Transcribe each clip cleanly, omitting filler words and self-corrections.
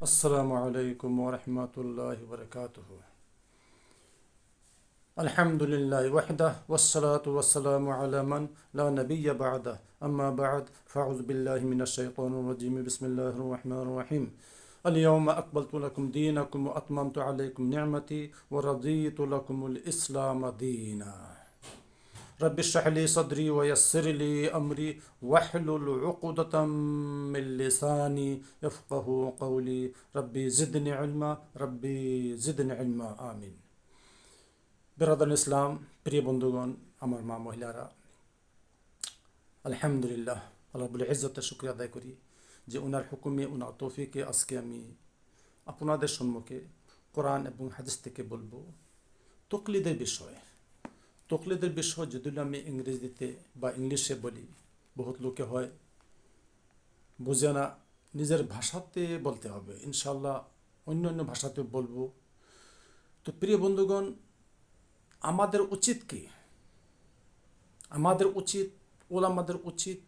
আসসালামু আলাইকুম ওয়া রাহমাতুল্লাহি ওয়া বারাকাতুহু। আলহামদুলিল্লাহি ওয়াহদাহু ওয়াসসালাতু ওয়াসসালামু আলা মান লা নাবিয়্যা বা'দাহু। আম্মা বা'দ, ফাআউযু বিল্লাহি মিনাশ শাইতানির রাজীম। বিসমিল্লাহির রাহমানির রাহিম। اليوم أكملت لكم دينكم وأتممت عليكم نعمتي ورضيت لكم الإسلام دينا رب اشرح لي صدري ويسر لي أمري واحلل عقدة من لساني يفقه قولي ربي زدني علما ربي زدني علما آمين। বিরাদর ইসলাম, প্রিয় বন্ধুগণ, আমার মা মহিলারা, আলহামদুলিল্লাহ, আল্লাহ রাব্বুল ইজ্জতের শুকরিয়া আদায় করি যে ওনার হুকুমে, ওনার তৌফিকে আজকে আমি আপনাদের সম্মুখে কোরআন এবং হাদিস থেকে বলবো তকলিদের বিষয়। তকলিদের বিষয় যদি আমি ইংরেজিতে বা ইংলিশে বলি, বহুত লোকে হয় বোঝে না, নিজের ভাষাতে বলতে হবে। ইনশাল্লাহ অন্য অন্য ভাষাতে বলবো। তো প্রিয় বন্ধুগণ, আমাদের উচিত কি? আমাদের উচিত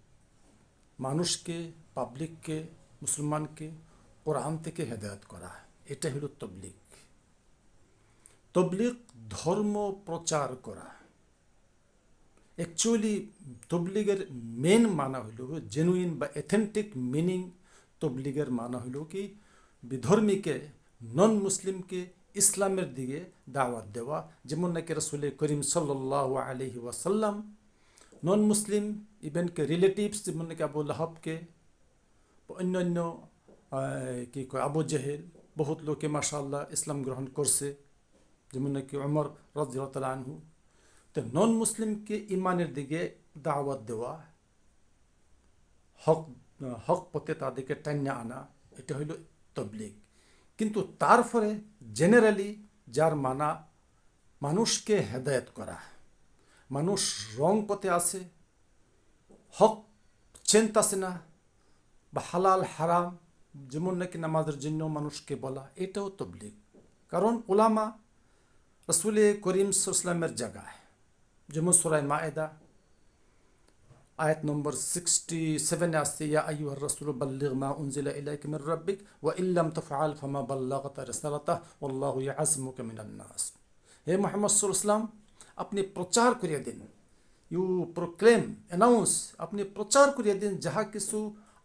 মানুষকে, পাবলিককে, মুসলমানকে কোরআন থেকে হেদায়েত করা। এটা হলো তবলিগ। তবলিগ ধর্ম প্রচার করা। অ্যাকচুয়ালি তবলিগের মেন মানা হইল, জেনুইন বা অথেন্টিক মিনিং তবলিগের মানা হইল কি, বিধর্মীকে, নন মুসলিমকে ইসলামের দিকে দাওয়াত দেওয়া। যেমন নাকি রাসূল করিম সাল্লাল্লাহু আলাইহি ওয়াসাল্লাম নন মুসলিম ইভেনকে রিলেটিভস, যেমন নাকি আবু লাহাবকে, অন্যান্য কি কয় আবু জেহেল, বহুত লোকে মাশাআল্লাহ ইসলাম গ্রহণ করছে, যেমন নাকি ওমর রাদিয়াল্লাহু তাআলা আনহু। তো নন মুসলিমকে ইমানের দিকে দাওয়াত দেওয়া, হক পথে তাদেরকে টাইনা আনা, এটা হইল তবলিগ। কিন্তু তারপরে জেনারেলি যার মানা মানুষকে হেদায়েত করা। মানুষ রং পথে আছে, হক চিনতাছে না, বা হালাল হারাম, যেমন নাকি নামাজের জন্য মানুষকে বলা, এটাও তবলিগ। কারণ উলামা রাসূল করিম সাল্লাল্লাহু আলাইহি ওয়াসাল্লামের জায়গায়, যেমন সূরা মায়েদা আয়াত নম্বর 67 আসছে, ইয়া আইয়ুহার রাসূলু বাল্লিগ মা উনজিলা ইলাইকা মির রাব্বিক ওয়া ইল্লাম তাফআল ফামা বাল্লাগতা রিসালাতাহু ওয়াল্লাহু ইয়াসমুকা মিনান নাস। হে মুহাম্মদ সাল্লাল্লাহু আলাইহি ওয়াসাল্লাম, আপনি প্রচার করিয়ে দিন, ইউ প্রোক্লেম, অ্যানাউন্স, আপনি প্রচার করিয়ে দিন যাহা কিছু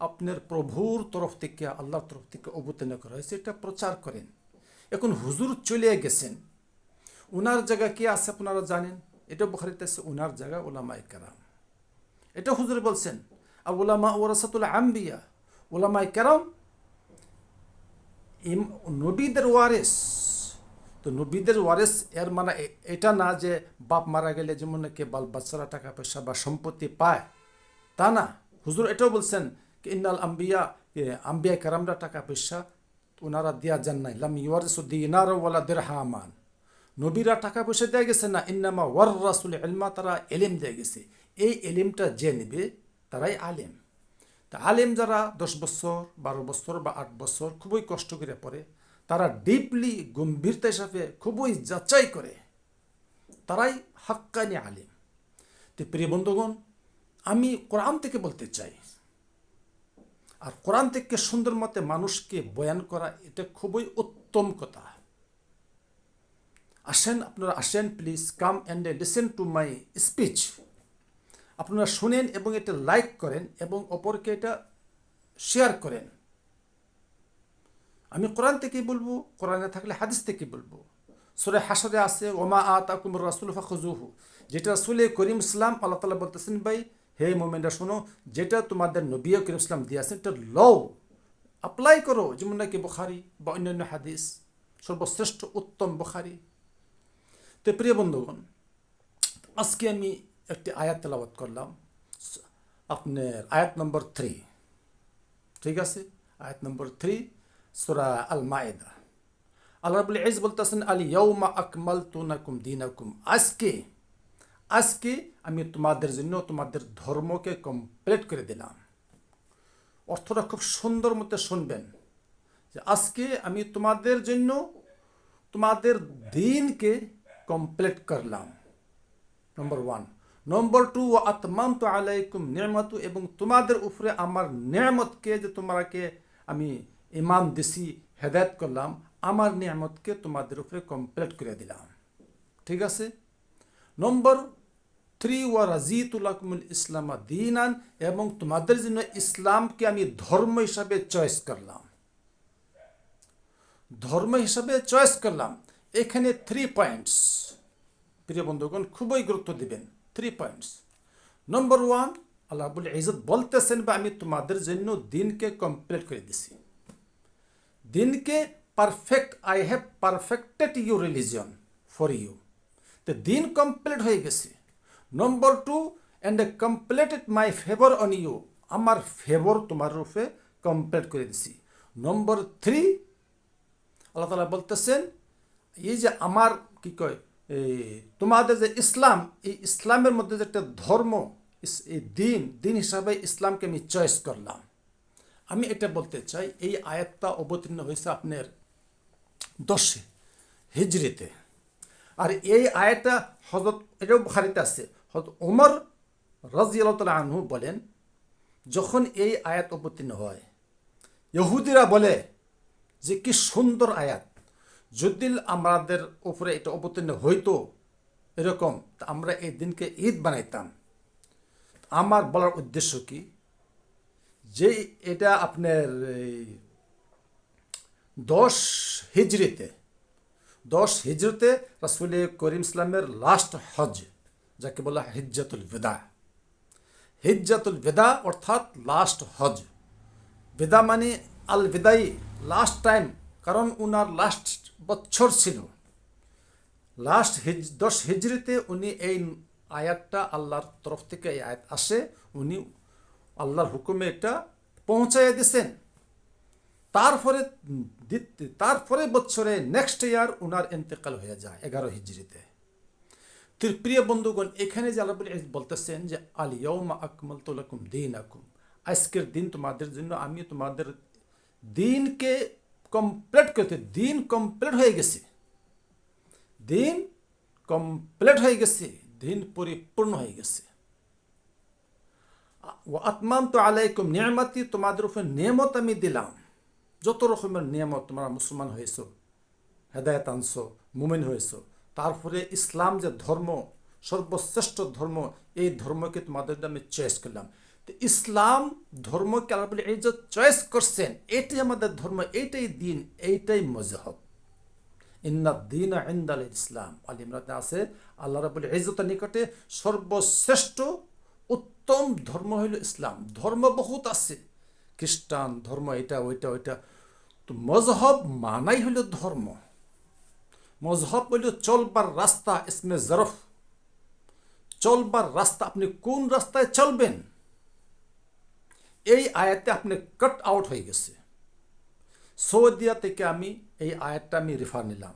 আপনার প্রভুর তরফ থেকে, আল্লাহর তরফ থেকে অবতীর্ণ করা হয়েছে, এটা প্রচার করেন। এখন হুজুর চলে গেছেন, উনার জায়গা কে আছে আপনারা জানেন। এটা বুখারীতে আছে, উনার জায়গা উলামায়ে কেরাম। এটা হুজুর বলছেন, আর উলামা ওয়ারাসাতুল আম্বিয়া, উলামায়ে কেরাম নবীদের ওয়ারিস। তো নবীদের ওয়ারিস এর মানে এটা না যে বাপ মারা গেলে যেমন নাকি বাল বাচ্চারা টাকা পয়সা বা সম্পত্তি পায়, তা না। হুজুর এটাও বলছেন কি ইন্নাল আম্বিয়া কেরামরা টাকা পয়সা ওনারা দিয়া যান নাই, লাম ইওয়ারিসু দিনার ওয়ালা দিরহামান। নবীরা টাকা পয়সা দেয়া গেছে না, ইন্নামা ওয়াররাসুল ইলমা, তারা এলিম দিয়ে গেছে। এই এলিমটা যে নেবে তারাই আলেম। তা আলেম যারা 10 বছর, 12 বছর বা 8 বছর খুবই কষ্ট করে পড়ে, তারা ডিপলি গম্ভীরতা হিসাবে খুবই যাচাই করে, তারাই হাক্কানি আলেম। তো প্রিয় বন্ধুগণ, আমি কোরআন থেকে বলতে চাই, আর কোরআন থেকে সুন্দর মতে মানুষকে বয়ান করা, এটা খুবই উত্তম কথা। আসেন, আপনারা আসেন, please come and listen to my speech. আপনারা শুনেন এবং এটা লাইক করেন এবং অপরকে এটা শেয়ার করেন। আমি কোরআন থেকেই বলবো, কোরআনে থাকলে হাদিস থেকে বলবো। সূরা হাশরে আছে, ওমা আতাকুমুর রাসূলু ফাখুযুহু, যেটা রাসূল করিম ইসলাম আল্লাহ তাআলা বলতেছেন, ভাই হে মুমিনরা শোনো, যেটা তোমাদের নবী করিম ইসলাম দিয়েছেন এটা লও, অ্যাপ্লাই করো। যেমন নাকি বুখারী বা অন্যান্য হাদিস, সর্বশ্রেষ্ঠ উত্তম বুখারী। তো প্রিয় বন্ধুগণ, আজকে আমি একটি আয়াত তেলাওয়াত করলাম, আপনার আয়াত নম্বর 3, ঠিক আছে? আয়াত নম্বর 3 সূরা আল মায়েদা। আল্লাহ রাব্বুল ইজ্জত বলতেছেন, আল ইয়াউমা আকমালতু লাকুম দীনাকুম, আজকে আমি তোমাদের জন্য তোমাদের ধর্মকে কমপ্লিট করে দিলাম। অর্থটা খুব সুন্দর মতো শুনবেন, যে আজকে আমি তোমাদের জন্য তোমাদের দ্বীনকে কমপ্লিট করলাম, নম্বর 1। নম্বর 2, ওয়া আতমামতু আলাইকুম নি'মাতু, এবং তোমাদের উপরে আমার নিয়ামতকে, যে তোমাকে আমি ইমান দিছি, হেদায়েত করলাম, আমার নিয়ামতকে তোমাদের উপরে কমপ্লিট করে দিলাম। ঠিক আছে। নম্বর 3, ওয়া রাজিতু লাকুমুল ইসলাম দীনান, এবং তোমাদের জন্য ইসলামকে আমি ধর্ম হিসাবে চয়েস করলাম। ধর্ম হিসাবে চয়েস করলাম। এখানে 3 পয়েন্টস, প্রিয় বন্ধুগণ খুবই গুরুত্ব দিবেন। 3 পয়েন্টস। নম্বর 1, আল্লাহ রাব্বুল ইজ্জত বলতেছেন বা আমি তোমাদের জন্য দিনকে কমপ্লিট করে দিছি। দিনকে perfect, I have perfected your religion for you. তো দিন কমপ্লিট হয়ে গেছে। Number 2, and completed my favour on you, আমার ফেভার তোমার রূপে কমপ্লিট করে দিছি। নম্বর 3, আল্লাহ তাআলা বলতেছেন এই যে আমার কি কয় তোমাদের যে ইসলাম, এই ইসলামের মধ্যে যে একটা ধর্ম, এই দিন হিসাবে ইসলামকে আমি চয়েস করলাম। আমি এটা বলতে চাই, এই আয়াতটা অবতীর্ণ হয়েছে আপনার 10 হিজরিতে। আর এই আয়াতটা হযরত, এটাও বুখারীতে আছে, হযরত ওমর রাদিয়াল্লাহু তাআলা আনহু বলেন, যখন এই আয়াত অবতীর্ণ হয়, ইহুদিরা বলে যে কি সুন্দর আয়াত, যদি আমাদের উপরে এটা অবতীর্ণ হইতো এরকম, তা আমরা এই দিনকে ঈদ বানাইতাম। আমার বলার উদ্দেশ্য কি, যে এটা আপনার 10 হিজরিতে রাসূল করিম ইসলামের লাস্ট হজ, যাকে বলা হিজ্জাতুল বিদা, অর্থাৎ লাস্ট হজ। বিদা মানে আল বিদাই, লাস্ট টাইম, কারণ উনার লাস্ট বছর ছিল। 10 হিজরিতে উনি এই আয়াতটা, আল্লাহর তরফ থেকে এই আয়াত আসে, উনি আল্লাহর হুকুমে এটা পৌঁছাইয়া দিয়েছেন। তারপরে বছরে নেক্সট ইয়ার উনার ইন্তেকাল হয়ে যায় 11 হিজরিতে। প্রিয় বন্ধুগণ, এখানে যে আল্লাহ বলতেছেন যে আল ইয়াউমা আকমালতু লাকুম দীনাকুম, আজকের দিন তোমাদের জন্য আমি তোমাদের দিনকে কমপ্লিট করতে, দিন কমপ্লিট হয়ে গেছে, দিন পরিপূর্ণ হয়ে গেছে। ওয়া আতমামতু আলাইকুম নি'মাতি, তোমাদের উপর নিয়ামত আমি দিলাম, যত রকমের নিয়ামত, তোমরা মুসলমান হয়েছো, হেদায়েত আনছো, মুমিন হয়েছো। তারপরে ইসলাম যে ধর্ম, সর্বশ্রেষ্ঠ ধর্ম, এই ধর্মকে তোমাদের আমি চয়েস করলাম। তো ইসলাম ধর্মকে আল্লাহ বলে এই যে চয়েস করছেন, এটাই আমাদের ধর্ম, এইটাই দিন, এইটাই মজহব। ইন্না দীনা ইনদাল ইসলাম, আল ইমরানে আছে, আল্লাহ রাব্বুল ইজ্জতের নিকটে সর্বশ্রেষ্ঠ উত্তম ধর্ম হইল ইসলাম। ধর্ম বহুত আছে, খ্রিস্টান ধর্ম, এটা ওইটা, তো মজহব মানাই হইল ধর্ম। মজহব হইল চলবার রাস্তা, ইসমে জরফ, চলবার রাস্তা। আপনি কোন রাস্তায় চলবেন, এই আয়াতে আপনি কাট আউট হয়ে গেছে। সৌদিয়া থেকে আমি এই আয়াতটা আমি রেফার নিলাম।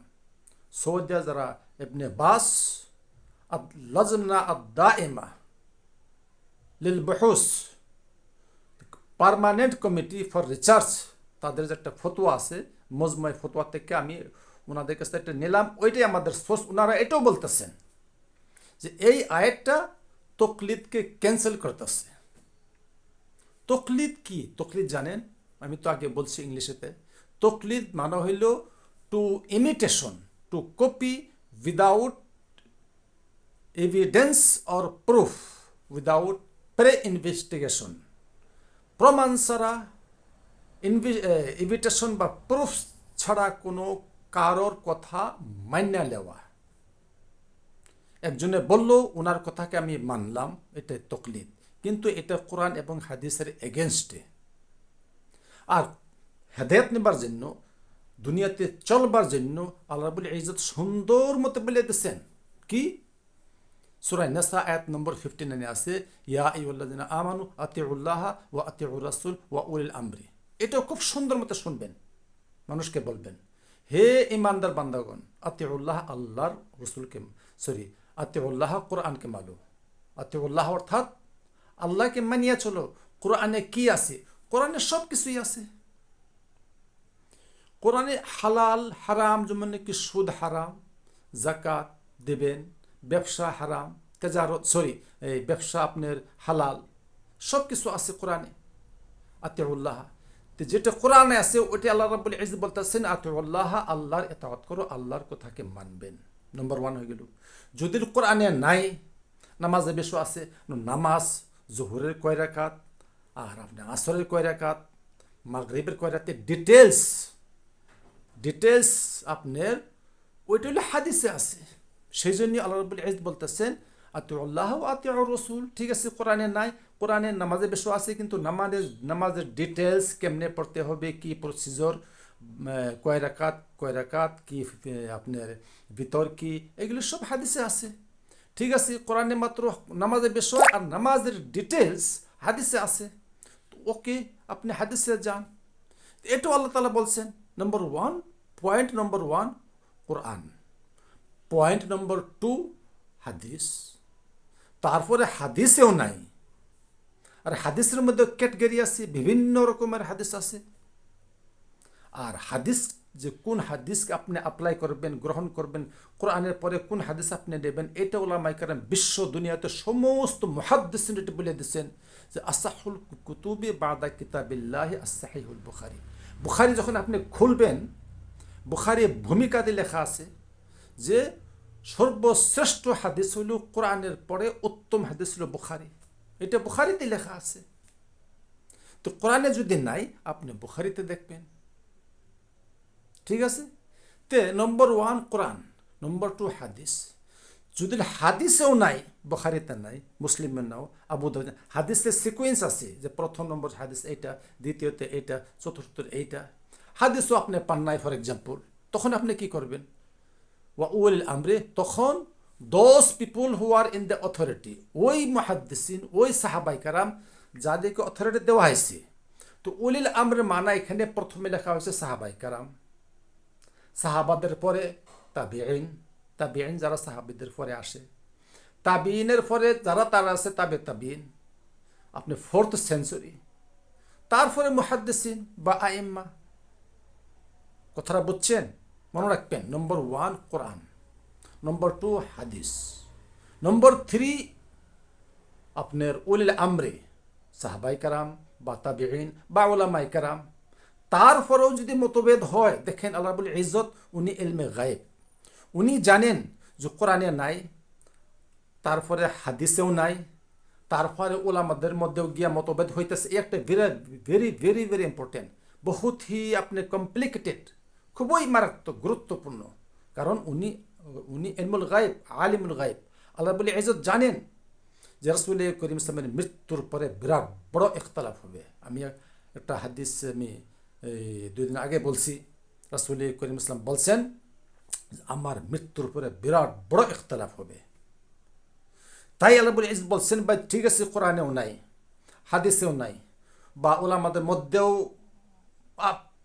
সৌদিয়া যারা ইবনে বাস লাজনা আদ-দাইমা লিল বুহুস, পার্মানেন্ট কমিটি ফর রিসার্চ, তাদের যে একটা ফতোয়া আছে, মজমুই ফতোয়া থেকে আমি ওনাদের কাছে একটা নিলাম। ওইটাই আমাদের সোর্স। ওনারা এটাও বলতেছেন যে এই আয়াতটা তকলিদকে ক্যান্সেল করতেছে। তকলিদ কি? তকলিদ জানেন, আমি তো আগে বলছি ইংলিশেতে। তকলিদ মানে হইল to imitation, to copy without evidence or proof, without proper investigation. প্রমাণ ছাড়া, ইনভিটেশন বা প্রুফ ছাড়া কোনো কারোর কথা মান্য নেওয়া। একজনে বলল, ওনার কথাকে আমি মানলাম, এটা তকলিদ, কিন্তু এটা কোরআন এবং হাদিসের এগেনস্টে। আর হেদায়েত নেবার জন্য, দুনিয়াতে চলবার জন্য আল্লাহ রাব্বুল ইজ্জত সুন্দর মতো বলে দিয়েছেন। কি? সূরা নিসা আয়াত নম্বর 59 আছে, ইয়া আইয়ুহাল্লাযিনা আমানু আতিউল্লাহ ওয়া আতিউর রাসূল ওয়া উলিল আমরি। এটা খুব সুন্দর মতো শুনবেন, মানুষকে বলবেন, হে ইমানদার বান্দাগণ, আতিউল্লাহ, আল্লাহর রাসূলকে, আতিউল্লাহ, কোরআনকে মানো। আতিউল্লাহ অর্থাৎ আল্লাহকে মানিয়ে চলো। কোরআনে কি আছে? কোরআনে সব কিছুই আছে। কোরআনে হালাল হারাম, যেমন কি সুদ হারাম, যাকাত দেবেন, ব্যবসা হারাম, ব্যবসা আপনার হালাল, সব কিছু আছে কোরআনে। আতিউল্লাহ, তো যেটা কোরআনে আছে ওটা আল্লাহ রাব্বুল ইজ্জত বলতেছেন আতিউল্লাহ, আল্লাহর ইতাআত করো, আল্লাহর কথাকে মানবেন। নম্বর 1 হয়ে গেল। যদি কোরআনে নাই, নামাজে বেশি আছে, নামাজ জোহরের কয় রাকাত, আর আপনি আসরের কয় রাকাত, মাগরিবের কয় রাকাত, ডিটেলস আপনার ওইটা হলো হাদিসে আছে। সেই জন্য আল্লাহ রাব্বুল ইজ্জত বলতেছেন আতিউল্লাহ ওয়া আতিউর রাসূল। ঠিক আছে, কোরআনে নাই, কোরআনে নামাজে বেশি আছে, কিন্তু নামাজের ডিটেলস কেমনে পড়তে হবে, কি প্রসিজার, কয় রাকাত কি আপনার ভিতর কি, এগুলো সব হাদিসে আছে। ঠিক আছে, কোরআনে মাত্র নামাজের বিষয় আর নামাজের ডিটেলস হাদিসে আছে। ওকে, আপনি হাদিসে যান, এটাও আল্লাহ তাআলা বলছেন। পয়েন্ট নম্বর 1 কোরআন, পয়েন্ট নম্বর 2 হাদিস। তারপরে হাদিসেও নাই, আর হাদিসের মধ্যে ক্যাটেগরি আছে, বিভিন্ন রকমের হাদিস আছে। আর হাদিস যে কোন হাদিসকে আপনি অ্যাপ্লাই করবেন, গ্রহণ করবেন, কোরআনের পরে কোন হাদিস আপনি নেবেন, এটা উলামায়ে কেরাম বিশ্ব দুনিয়াতে সমস্ত মুহাদ্দিসিন এটা বলে দিয়েছেন যে আসাহুল কুতুবি বাদা কিতাবিল্লাহি as-সাহিহুল বুখারী। বুখারী যখন আপনি খুলবেন, বুখারী ভূমিকাতে লেখা আছে যে সর্বশ্রেষ্ঠ হাদিস হইল কোরআনের পরে উত্তম হাদিস হইল বুখারী। এটা বুখারীতে লেখা আছে। তো কোরআনে যদি নাই, আপনি বুখারীতে দেখবেন। ঠিক আছে, তে নম্বর 1 কোরআন, নম্বর 2 হাদিস। যদি হাদিসেও নাই, বুখারীতে নাই, মুসলিমে নাও, আবু দাউদ, হাদিসের সিকোয়েন্স আছে যে প্রথম নম্বর হাদিস এইটা, দ্বিতীয়তে এইটা, চতুর্থ এইটা। হাদিসও আপনি পান নাই ফর এক্সাম্পল, তখন আপনি কি করবেন? ওয়া উলিল আমরে, তখন those people who are in the authority, ওই মুহাদ্দিসিন, ওই সাহাবায়ে কেরাম যাদেরকে অথরিটি দেওয়া হয়েছে। তো উলিল আমরের মানা এখানে প্রথমে লেখা হয়েছে সাহাবায়ে কেরাম, সাহাবাদের পরে তাবিঈন যারা সাহাবীদের পরে আসে, তাবিঈনের পরে যারা তারা আছে তাবিঈন, আপনি 4th সেঞ্চুরি, তারপরে মুহাদ্দিসিন বা আইম্মা। কথাটা বুঝছেন? মনে রাখবেন, নম্বর 1 কোরআন, নম্বর 2 হাদিস, নম্বর 3 আপনার উলিল আমরে, সাহাবায়ে কেরাম বা তাবিঈন বা উলামায়ে কেরাম। তারপরেও যদি মতভেদ হয়, দেখেন আল্লাহ রাব্বুল ইজ্জত উনি ইলমে গায়েব, উনি জানেন যে কোরআনে নাই, তারপরে হাদিসেও নাই, তারপরে উলামাদের মধ্যেও গিয়া মতভেদ হইতেছে। একটা ভেরি ভেরি ভেরি ইম্পর্টেন্ট, বহুত হি আপনি কমপ্লিকেটেড, খুবই মারাত্মক গুরুত্বপূর্ণ। কারণ উনি ইলমুল গায়েব, আলিমুল গায়েব। আল্লাহ রাব্বুল ইজ্জত জানেন যে রাসূল করিম সাল্লাল্লাহু আলাইহি ওয়াসাল্লামের মৃত্যুর পরে বিরাট বড় ইখতিলাফ হবে। আমি একটা হাদিস 2 দিন আগে বলছি, রাসূল করিম সাল্লাল্লাহু বলছেন আমার মৃত্যুর পরে বিরাট বড় ইখতিলাফ হবে। তাই আল্লাহ রাব্বুল ইজ্জত বলছেন ভাই ঠিক আছে, কোরআনেও নাই, হাদিসেও নাই, বা উলামাদের মধ্যেও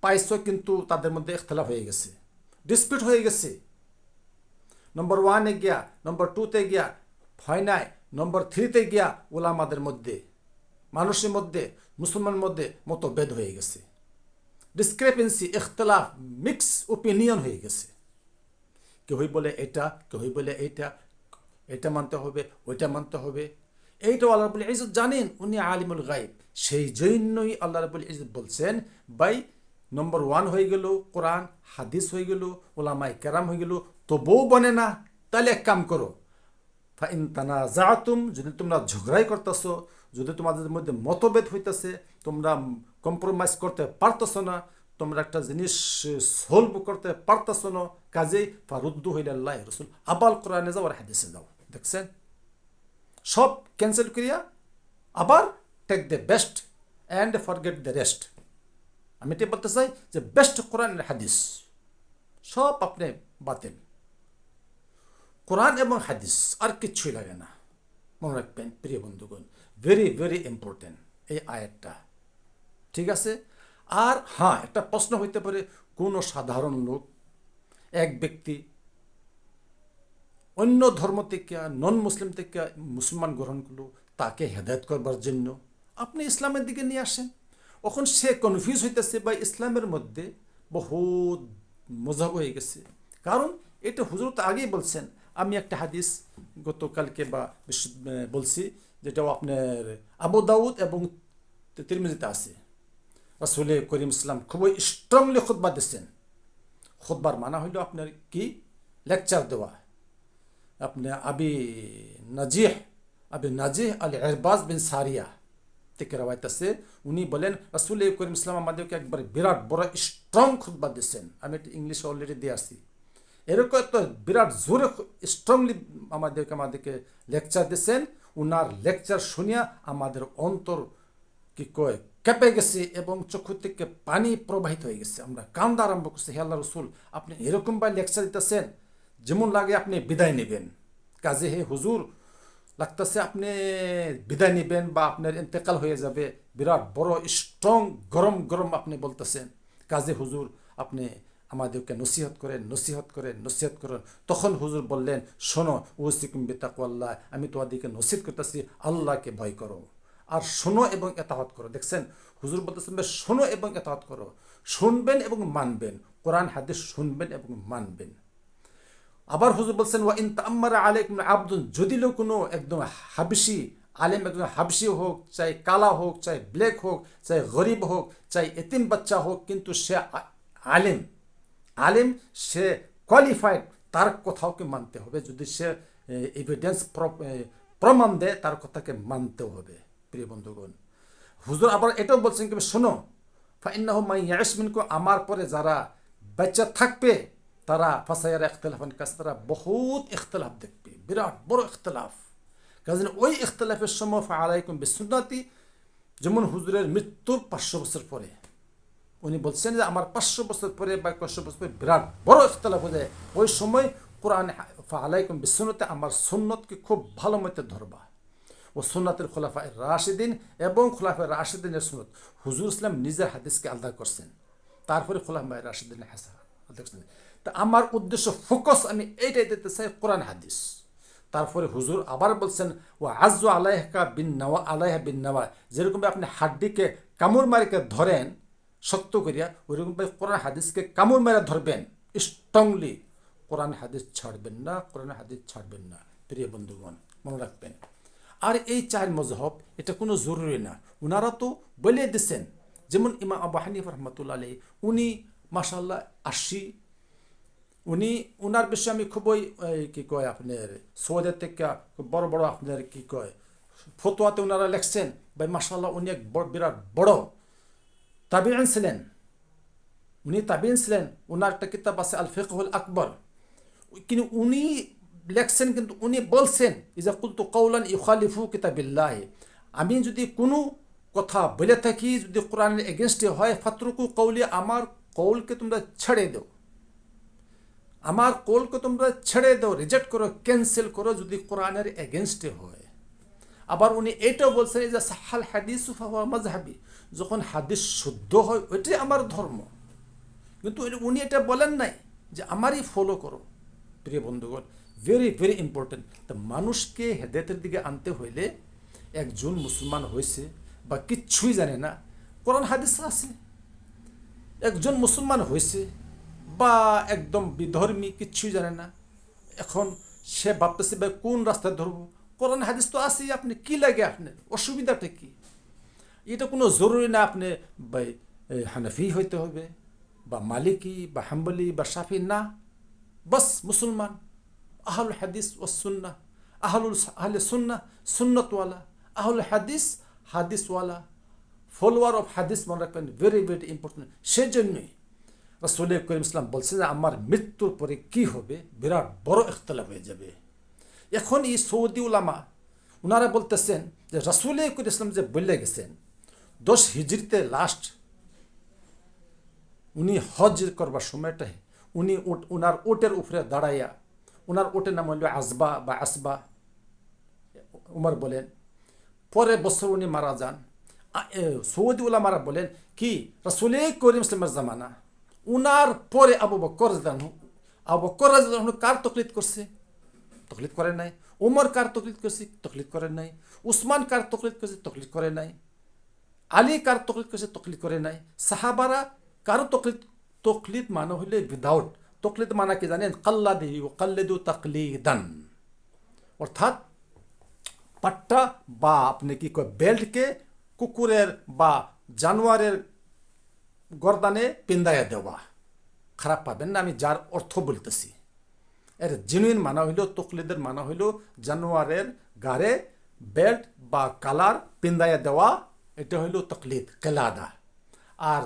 পাইছো, কিন্তু তাদের মধ্যে ইখতিলাফ হয়ে গেছে, ডিসপিউট হয়ে গেছে। নম্বর 1-এ গিয়া, নম্বর 2-তে গিয়া হয় নাই, নম্বর 3-তে গিয়া উলামাদের মধ্যে, মানুষের মধ্যে, মুসলমানের মধ্যে মতভেদ হয়ে গেছে, ডিসক্রেপেন্সি, ইখতিলাফ, মিক্স ওপিনিয়ন হয়ে গেছে। কেউ বলে এটা, কেউ বলে এইটা, এটা মানতে হবে, ওইটা মানতে হবে। এইটাও আল্লাহ রাব্বুল ইজ্জত জানেন, উনি আলিমুল গায়েব। সেই জন্যই আল্লাহ রাব্বুল ইজ্জত বলছেন ভাই নম্বর 1 হয়ে গেল কোরআন, হাদিস হয়ে গেল, উলামায়ে কেরাম হয়ে গেল, তবুও বনে না, তাহলে এক কাম করো, ফাইন তানাজাতুম, যদি তোমরা ঝগড়াই করতেছো, যদি তোমাদের মধ্যে মতভেদ হইতেছে, তোমরা কম্প্রোমাইজ করতে পারতেছ না, তোমরা একটা জিনিস সলভ করতে পারতেছ না, কাজেই ফারুদ্দু ইলাল্লাহি ওয়া রাসূল, আবার কোরআনে যাও আর হাদিসে যাও। দেখছেন, সব ক্যান্সেল করিয়া আবার take the best and forget the rest. আমি এটা বলতে চাই যে বেস্ট কোরআন আর হাদিস, সব আপনি বাতিল। কোরআন এবং হাদিস, আর কিচ্ছুই লাগে না। মনে রাখবেন প্রিয় বন্ধুগণ, ভেরি ভেরি ইম্পর্টেন্ট এই আয়াতটা। ঠিক আছে, আর হ্যাঁ, একটা প্রশ্ন হইতে পারে, কোনো সাধারণ লোক, এক ব্যক্তি অন্য ধর্ম থেকে, নন মুসলিম থেকে মুসলমান গ্রহণ করলো, তাকে হেদায়েত করবার জন্য আপনি ইসলামের দিকে নিয়ে আসেন। এখন সে কনফিউজ হইতেছে বা ইসলামের মধ্যে বহুত মজাব হয়ে গেছে। কারণ এটা হুজুর তো আগেই বলছেন। আমি একটা হাদিস গতকালকে বা বলছি, যেটাও আপনার আবু দাউদ এবং তিরমিজিতে আছে, রাসূল করিম ইসলাম খুবই স্ট্রংলি খুতবা দিচ্ছেন। খুতবার মানা হইল আপনার কি লেকচার দেওয়া। আপনি আবি নাজিহ আল ইরবাজ বিন সারিয়া থেকে রওয়ায়াত আছে, উনি বলেন রাসূল করিম ইসলাম আমাদেরকে একবার বিরাট বড় স্ট্রং খুতবা দিচ্ছেন। আমি এটা ইংলিশে অলরেডি দিয়ে আসছি। এরকম একটা বিরাট জোরে স্ট্রংলি আমাদেরকে লেকচার দিচ্ছেন। উনার লেকচার শুনিয়া আমাদের অন্তর কি কয় কেঁপে গেছে এবং চক্ষু থেকে পানি প্রবাহিত হয়ে গেছে। আমরা কান্দা আরম্ভ করছি, হে আল্লাহ রসুল আপনি এরকম ভাবে লেকচার দিতেছেন যেমন লাগে আপনি বিদায় নেবেন। কাজে হে হুজুর লাগতেছে আপনি বিদায় নেবেন বা আপনার ইন্তেকাল হয়ে যাবে। বিরাট বড় স্ট্রং গরম গরম আপনি বলতেছেন। কাজে হুজুর আপনি আমাদেরকে নসিহত করেন। তখন হুজুর বললেন, শোনো উসিকুম বিতাকওয়াল্লাহ, আমি তোমাদেরকে নসিহত করতেছি আল্লাহকে ভয় করো আর শোনো এবং এতাহাত করো। দেখছেন হুজুর বলতেছেন শোনো এবং এতাহাত করো, শুনবেন এবং মানবেন, কোরআন হাদিস শুনবেন এবং মানবেন। আবার হুজুর বলছেন ওয়া ইন তাআম্মারা আলাইকুম আবদুন, যদি কোনো একদম হাবশি আলেম, একজন হাবশি হোক, চাই কালা হোক, চাই ব্ল্যাক হোক, চাই গরিব হোক, চাই এতিম বাচ্চা হোক, কিন্তু সে আলেম সে কোয়ালিফাইড, তার কথাকে মানতে হবে। যদি সে এভিডেন্স প্রমাণ দেয় তার কথাকে মানতে হবে। প্রিয় বন্ধুগণ, হুজুর আবার এটাও বলছেন কি শোনো ফাইন্নাহু মান ইয়াইশ মিনকুম, আমার পরে যারা বাচ্চা থাকবে তারা ফাসায়ারা ইখতিলাফান কাসীরা, তারা বহুত ইখতিলাফ দেখবে, বিরাট বড় ইখতিলাফ। কাজে ওই ইখতিলাফের সময় ফাআলাইকুম বিসুন্নতি, যেমন হুজুরের মৃত্যুর 500 বছর পরে উনি বলছেন যে আমার 500 বছর পরে বা 500 বছর পরে বিরাট বড় ইখতিলাফ হয়ে যায়, ওই সময় কোরআন ফাআলাইকুম বিসুন্নতি, আমার সুন্নতকে খুব ভালো মতো ধরবা, ও সুন্নাতুল খুলাফায়ে রাশিদিন এবং খুলাফায়ে রাশিদিনের সুন্নত। হুজুর ইসলাম নিজের হাদিসকে আলাদা করছেন, তারপরে খুলাফায়ে রাশিদিনের হাদিস আলাদা করছেন। তা আমার উদ্দেশ্য ফোকাস আমি এইটাই দিতে চাই, কোরআন হাদিস। তারপরে হুজুর আবার বলছেন ও আযু আলাইহা বিন নাওয়া, যেরকম আপনি হাড্ডিকে কামড় মারিকে ধরেন শক্ত করিয়া, ওইরকম কোরআন হাদিসকে কামড় মারা ধরবেন স্ট্রংলি। কোরআন হাদিস ছাড়বেন না। প্রিয় বন্ধুগণ মনে রাখবেন। আর এই 4 মযহব এটা কোনো জরুরি না, উনারা তো বলে দিচ্ছেন। যেমন ইমাম আবু হানিফা রাহমাতুল্লাহ আলাইহি, উনি মাশাআল্লাহ 80, উনার বিষয়ে আমি খুবই কি কয় আপনার সৌদি থেকে বড় বড় আপনার কি কয় ফতোয়াতে ওনারা লেখছেন ভাই মাশাআল্লাহ উনি এক বিরাট বড় তাবিঈন ছিলেন। ওনার একটা কিতাব আছে আল ফিকহুল আকবর, কিন্তু উনি লেখছেন, কিন্তু উনি বলছেন ইজা কুলতু কাওলান ইউখালিফু কিতাবিল্লাহ, আমি যদি কোনো কথা বলে থাকি যদি কোরআনের এগেনস্টে হয়, ফাতরুকু কওলি, আমার কওলকে তোমরা ছেড়ে দাও, রিজেক্ট করো, ক্যান্সেল করো যদি কোরআনের এগেনস্টে হয়। আবার উনি এটাও বলছেন যে সাহাল হাদিস ফাহুয়া মাযহাবি, যখন হাদিস শুদ্ধ হয় ওইটাই আমার ধর্ম। কিন্তু উনি এটা বলেন নাই যে আমারই ফলো করো। প্রিয় বন্ধুগণ, ভেরি ভেরি ইম্পর্টেন্ট। তা মানুষকে হেদায়েতের দিকে আনতে হইলে একজন মুসলমান হয়েছে বা কিচ্ছুই জানে না, কোরআন হাদিস আছে। একজন মুসলমান হয়েছে বা একদম বিধর্মী, কিচ্ছুই জানে না, এখন সে ভাবতেছে ভাই কোন রাস্তায় ধরবো, কোরআন হাদিস তো আছেই, আপনি কি লাগে, আপনার অসুবিধাটা কি? এটা কোনো জরুরি না আপনি ভাই হানাফি হইতে হবে বা মালিকি বা হাম্বলি বা শাফি, না, বাস মুসলমান, আহলুল হাদিস ও সুন্নাহ, আহলে সুন্নাহ সুন্নতওয়ালা, আহলুল হাদিস হাদিসওয়ালা, ফলোয়ার অফ হাদিস, মনে রাখবেন, ভেরি ভেরি ইম্পর্টেন্ট। সেজন্যই রাসূল করিম ইসলাম বলছে যে আমার মৃত্যুর পরে কি হবে, বিরাট বড় ইখতিলাফ হয়ে যাবে। এখন এই সৌদি উলামা ওনারা বলতেছেন যে রাসূল করিম ইসলাম যে বলে গেছেন 10 হিজরিতে লাস্ট উনি হজ করবার সময়টা উনি ওনার ওটের উপরে দাঁড়াইয়া, ওনার ওটের নাম হল আজবা বা আসবা, উমর বলেন, পরের বছর উনি মারা যান। সৌদি উলামারা বলেন কি রাসূল করিম ইসলামের জামানা, উনার পরে আবু বকর রাদিয়াল্লাহু আনহু কার তাকলিদ করছে? তাকলিদ করে নাই। উমর কার তাকলিদ করছে? তাকলিদ করে নাই। উসমান কার তাকলিদ করছে? তাকলিদ করে নাই। আলী কার তাকলিদ করছে? তাকলিদ করে নাই। সাহাবারা কারো তাকলিদ মানে হইলে উইদাউট তাকলিদ মানে কি জানেন? কাল্লাদু তাকলিদান, অর্থাৎ পাট্টা বা আপনি কি কয় বেল্টকে কুকুরের বা জানোয়ারের গর্দানে পিন্দায়া দেওয়া, খারাপ পাবেন না, আমি যার অর্থ বলতেছি। এর জেনুইন মানা হইল, তকলিদের মানা হইল জানোয়ারের গাড়ে বেল্ট বা কালার পিন্দায়া দেওয়া, এটা হইল তকলিদ, কেলাদা। আর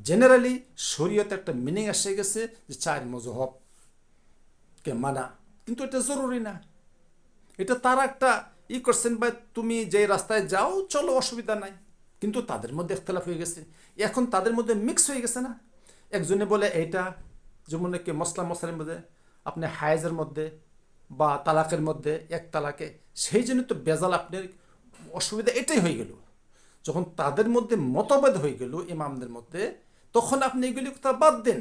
জেনারেলি শরীয়তে একটা মিনিং এসে গেছে যে 4 মজহবকে মানা, কিন্তু এটা জরুরি না। এটা তারা একটা করছেন, বা তুমি যে রাস্তায় যাও চলো, অসুবিধা নাই, কিন্তু তাদের মধ্যে ইখতিলাফ হয়ে গেছে। এখন তাদের মধ্যে মিক্স হয়ে গেছে না, একজনে বলে এইটা, যেমন কি মশলার মধ্যে, আপনি হায়েজের মধ্যে বা তালাকের মধ্যে, এক তালাকে, সেই জন্য তো বেজাল, আপনার অসুবিধা এটাই হয়ে গেল। যখন তাদের মধ্যে মতভেদ হয়ে গেল ইমামদের মধ্যে, তখন আপনি এগুলি কথা বাদ দেন,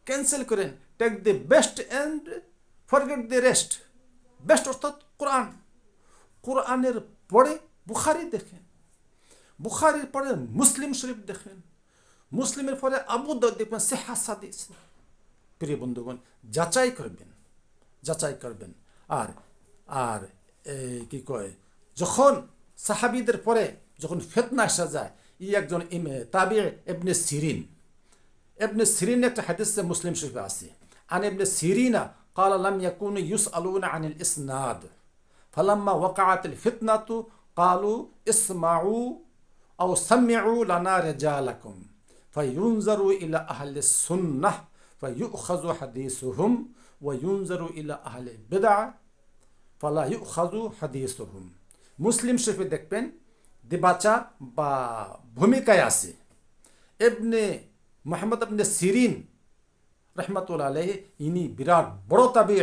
ক্যান্সেল করেন, take the best and forget the rest. Best অর্থাৎ কোরআন, কোরআনের পরে বুখারি দেখেন, বুখারির পরে মুসলিম শরীফ দেখেন, মুসলিমের পরে আবু দাউদ দেখবেন, সিহাহ হাদিস। প্রিয় বন্ধুগণ, যাচাই করবেন। আর আর কি কয়, যখন সাহাবীদের পরে যখন ফিতনা আসা যায়, একজন তাবি ইবনে সিরিন একটা হাদিসে মুসলিম শরীফে আছে, আন ইবনে সিরিনা قال لم يكونوا يسألون عن الإسناد فلما وقعت الفتنة قالوا اسمعوا أو سمعوا لنا رجالكم فينظروا إلى أهل السنة فيؤخذ حديثهم وينظر إلى أهل البدع فلا يؤخذ حديثهم। মুসলিম শরীফে দেখবেন দিবাচা বা ভূমিকায় আছে মুহাম্মদ ইবনে সিরিন রহমাতুল্লাহ আলাইহি। ইনি বিরাট বড় তাবি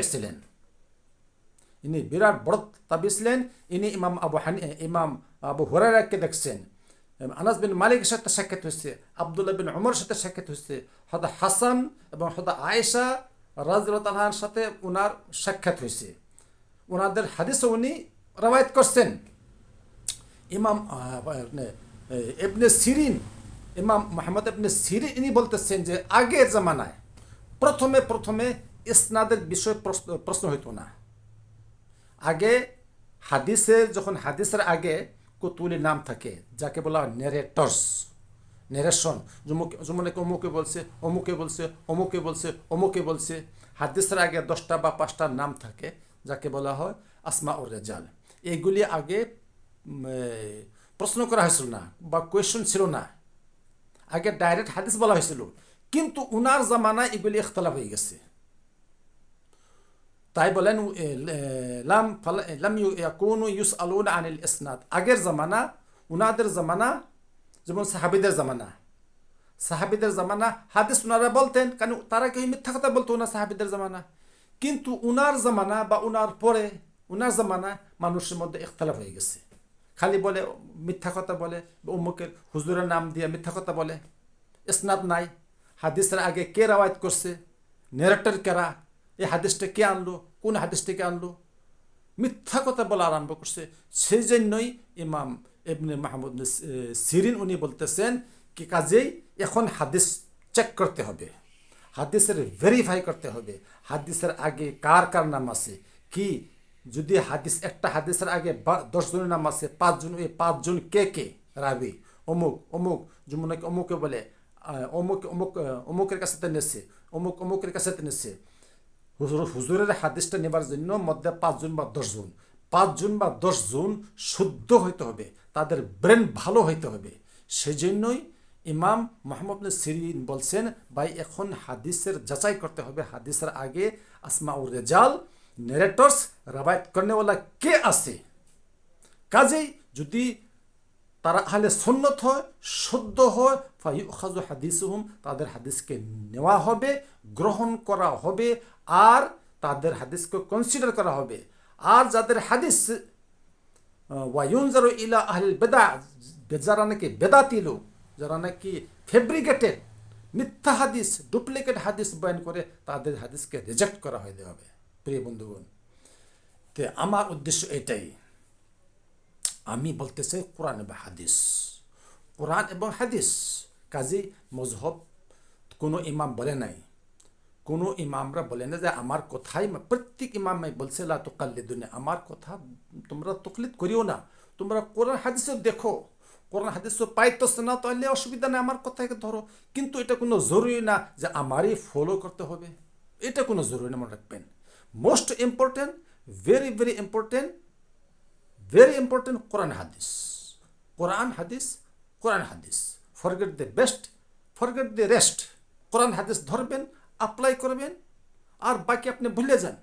ছিলেন, ইনি ইমাম আবু হুরায়রাকে দেখছেন, আনাস বিন মালিকের সাথে সাক্ষাৎ হয়েছে, আব্দুল্লাহ বিন উমরের সাথে সাক্ষাৎ হয়েছে, হযরত হাসান এবং হযরত আয়েশা রাদিয়াল্লাহু তাআলার সাথে ওনার সাক্ষাৎ হয়েছে, ওনাদের হাদিসও উনি রওয়ায়াত করছেন। ইমাম ইবনে সিরিন, ইমাম মুহাম্মদ ইবনে সিরিন, ইনি বলতেছেন যে আগের জামানায় প্রথমে ইসনাদের বিষয়ে প্রশ্ন হইতো না। আগে যখন হাদিসের আগে কুতুলি নাম থাকে, যাকে বলা হয় নেরেশন, যেমন অমুকে বলছে। হাদিসের আগে 10টা বা 5টা নাম থাকে, যাকে বলা হয় আসমাউর রিজাল। এইগুলি আগে প্রশ্ন করা হয়েছিল না বা কোয়েশ্চন ছিল না, আগে ডাইরেক্ট হাদিস বলা হয়েছিল। কিন্তু উনার জামানায় এগুলি ইখতিলাফ হয়ে গেছে, তাই বলেন লাম ইয়াকুনু ইউসআলুনা আনিল ইসনাদ। আগের জামানা, উনাদের জামানা, যেমন সাহাবীদের জামানা হাদিস উনারা বলতেন, কারণ তারা কেউ মিথ্যা কথা বলতো না সাহাবীদের জামানা। কিন্তু উনার জামানা বা উনার পরে উনার জামানা মানুষের মধ্যে ইখতিলাফ হয়ে গেছে, খালি বলে মিথ্যা কথা বলে, অমুকের হুজুরের নাম দিয়ে মিথ্যা কথা বলে, ইসনাদ নাই। হাদিসের আগে কে রওয়ায়াত করছে, নেরেটর কারা, এই হাদিসটা কে আনলো, কোন হাদিস থেকে আনলো, মিথ্যা কথা বলা আরম্ভ করছে। সেই জন্যই ইমাম ইবনে মুহাম্মদ সিরিন উনি বলতেছেন কি, কাজেই এখন হাদিস চেক করতে হবে, হাদিসের ভেরিফাই করতে হবে, হাদিসের আগে কার নাম আছে কি। যদি একটা হাদিসের আগে 10 জনের নাম আছে, 5 জন, এই 5 জন কে রাবি, অমুক যেমন অমুকে বলে অমুকের কাছে নেছে, অমুকের কাছে নেছে। হুজুরের হাদিসটা নেবার জন্য মধ্যে 5 জন বা 10 জন শুদ্ধ হইতে হবে, তাদের ব্রেন ভালো হইতে হবে। সেই জন্যই ইমাম মুহাম্মদ ইবনে সিরিন বলছেন, ভাই এখন হাদিসের যাচাই করতে হবে, হাদিসের আগে আসমাউর রিজাল, নেরেটরস, রওয়ায়াত করনেওয়ালা কে আছে। কাজেই যদি তারা আহলে সুন্নত হয়, শুদ্ধ হয়, ফায়ুখাযু হাদিসুহুম, তাদের হাদিসকে নেওয়া হবে, গ্রহণ করা হবে, আর তাদের হাদিসকে কনসিডার করা হবে। আর যাদের হাদিস ওয়ায়ুনজারু ইলা আহলিল বিদআ, যারা নাকি বেদাতি লোক, যারা নাকি ফেব্রিকেটেড মিথ্যা হাদিস, ডুপ্লিকেট হাদিস বয়ান করে, তাদের হাদিসকে রিজেক্ট করা হয়ে হবে। প্রিয় বন্ধুগণ, তো আমার উদ্দেশ্য এটাই, আমি বলতে চাই কোরআন এবং হাদিস। কাজী মজহব কোনো ইমাম বলে নাই, কোনো ইমামরা বলে না যে আমার কথাই, প্রত্যেক ইমাম বলছে লা তুকাল্লিদুনি, আমার কথা তোমরা তকলিদ করিও না, তোমরা কোরআন হাদিসে দেখো, কোরআন হাদিস তো পাইতেছে না, তাহলে অসুবিধা নেই, আমার কথাকে ধরো। কিন্তু এটা কোনো জরুরি না যে আমারই ফলো করতে হবে, এটা কোনো জরুরি না, মনে রাখবেন। Most important, very very important, very important কোরআন হাদিস, কোরআন হাদিস, কোরআন হাদিস। Forget the best, forget the rest. কোরআন হাদিস ধরবেন, অ্যাপ্লাই করবেন, আর বাকি আপনি ভুলে যান।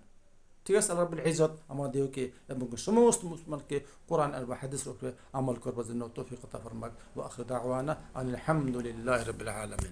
ঠিক আছে? আল্লাহ রাব্বুল ইজ্জত আমাদেরকে এবং সমস্ত মুসলমানকে কোরআন আর হাদিসের উপরে আমল করবার জন্য তৌফিক আতা ফরমাক। ওয়া আখিরু দাওয়ানা আনিল হামদুলিল্লাহি রাব্বিল আলামিন।